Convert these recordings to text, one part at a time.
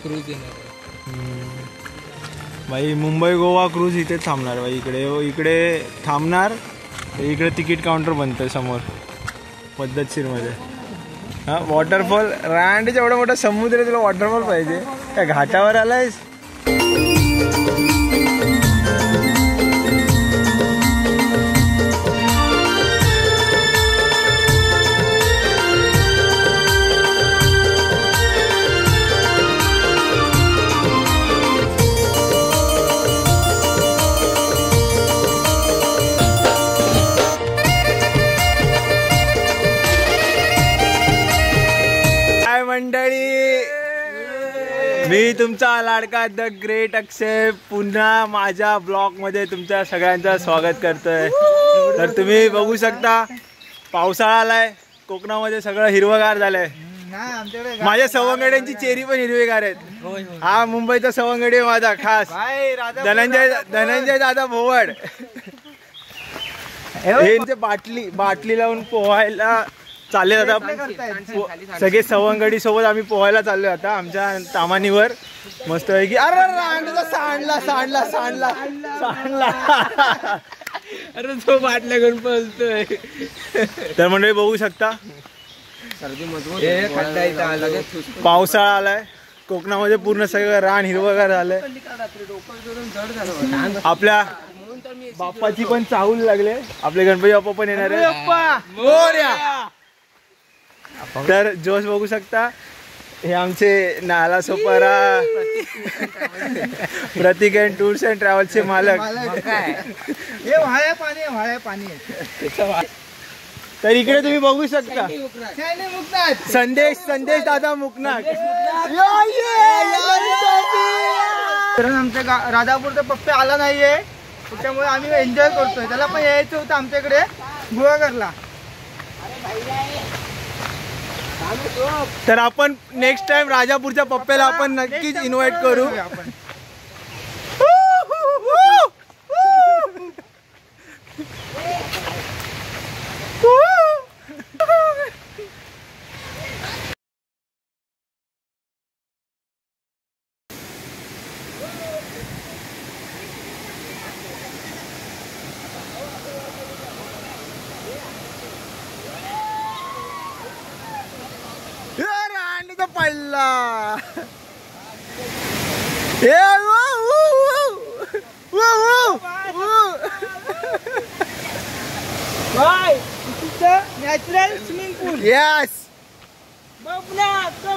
Cruise येणार भाई. Mumbai Goa cruise इथे थांबणार भाई. इकडे थांबणार. इकडे तिकीट काउंटर बनतंय समोर पद्धतशीरमध्ये. हा वॉटरफॉल. रांडेचा एवढा मोठा समुद्र तुला वॉटरफॉल पाहिजे त्या घाटावर आलायस. मंडळी, मी तुमचा लाडका द ग्रेट अक्षय पुन्हा माझ्या ब्लॉग मध्ये तुमच्या सगळ्यांचं स्वागत करतोय. तर तुम्ही बघू शकता पावसाळा आलाय. कोकणामध्ये सगळं हिरवगार झालंय. माझ्या सवंगड्यांची चेरी पण हिरवीगार आहेत. हा मुंबईचा सवंगडी माझा खास धनंजय दादा भोवड. बाटली लावून पोहायला चालले आता. सगळे सवंगडी सोबत आम्ही पोहायला चाललोय आता आमच्या तामानीवर मस्त आहे की. अरे सांडला अरे तो बाटल्या घेऊन पळतोय. तर मंडळी बघू शकता पावसाळा आलाय. कोकणामध्ये पूर्ण सगळं रान हिरवगार झालंय. आपल्या बाप्पाची पण चाहूल लागले. आपले गणपती बाप्पा पण येणार आहे. तर जोश बघू शकता. हे आमचे नाला सोपारा प्रतीक अँड टूर्स अँड ट्रॅव्हल्सचे मालक. तर इकडे तुम्ही बघू शकता संदेश दादा मुकनाक. आमच्या राजापूरचा पप्पे आला नाहीये त्यामुळे आम्ही एन्जॉय करतोय. त्याला पण यायचं होतं आमच्याकडे गुहागरला. तर आपण नेक्स्ट टाइम राजापूरच्या पप्प्याला आपण नक्कीच इन्व्हाइट करू. पडला नॅचरल स्विमिंग पूल. यस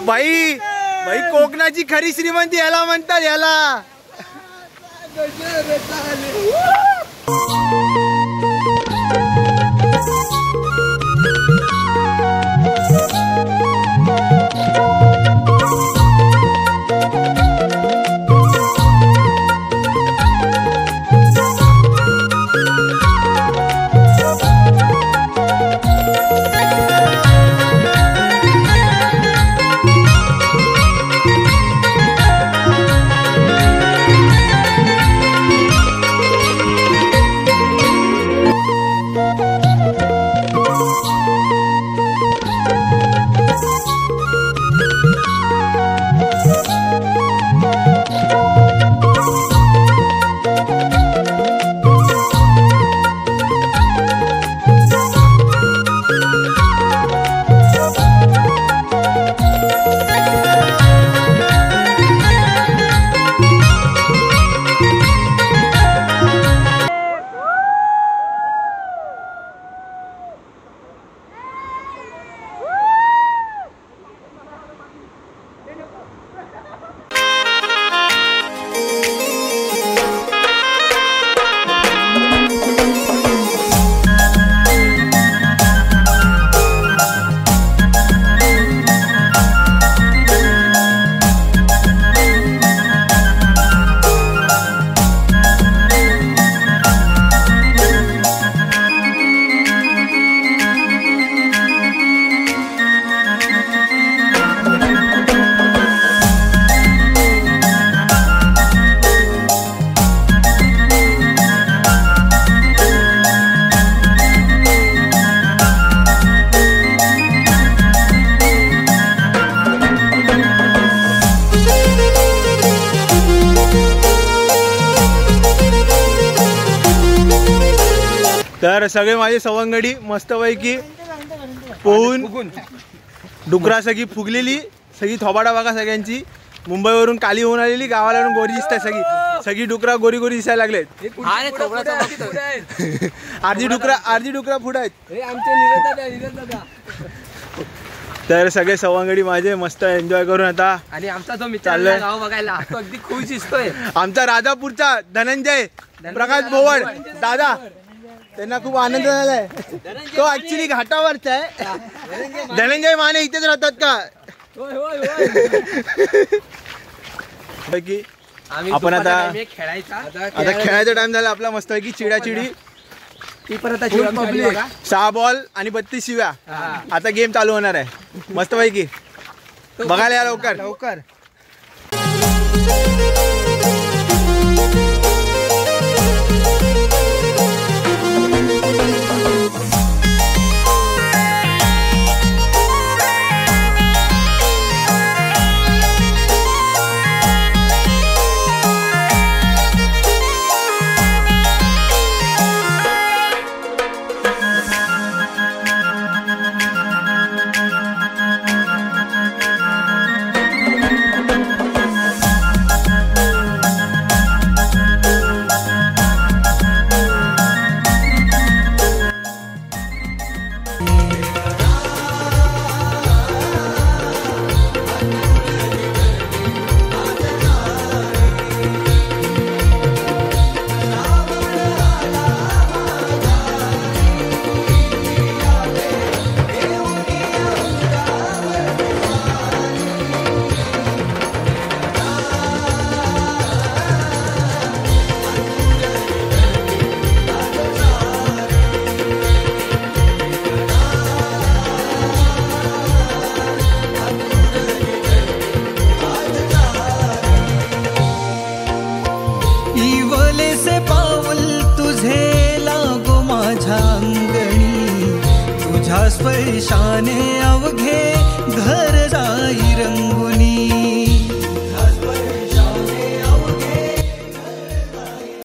भाई. कोकणाची खरी श्रीमंती याला म्हणतात. याला तर सगळे माझे सवंगडी मस्तपैकी पोहून डुकरा सगळी फुगलेली, सगळी थोबाडा बघा सगळ्यांची. मुंबईवरून काली होऊन आलेली, गावाला गोरी दिसतात सगळी डुकरा गोरी गोरी दिसायला लागलेत. अर्धी डुकरा पुढे आहेत. तर सगळे सवंगडी माझे मस्त एन्जॉय करून आता. आणि आमचा जो मित्र गाव बघायला तो अगदी खुश दिसतोय. आमचा राजापूरचा धनंजय प्रकाश बोवड दादा, त्यांना खूप आनंद झालाय. तो ऍक्च्युली घाटावरचा आहे. धनंजय माने इथेच राहतात का? आपण आता खेळायचा टाइम झाला आपला मस्तपैकी. चिडाचिडी 6 बॉल आणि 32 शिव्या. आता गेम चालू होणार आहे मस्तपैकी. बघायला या लवकर लवकर. स्पर्शाने अवघे घर जाई रंगुनी.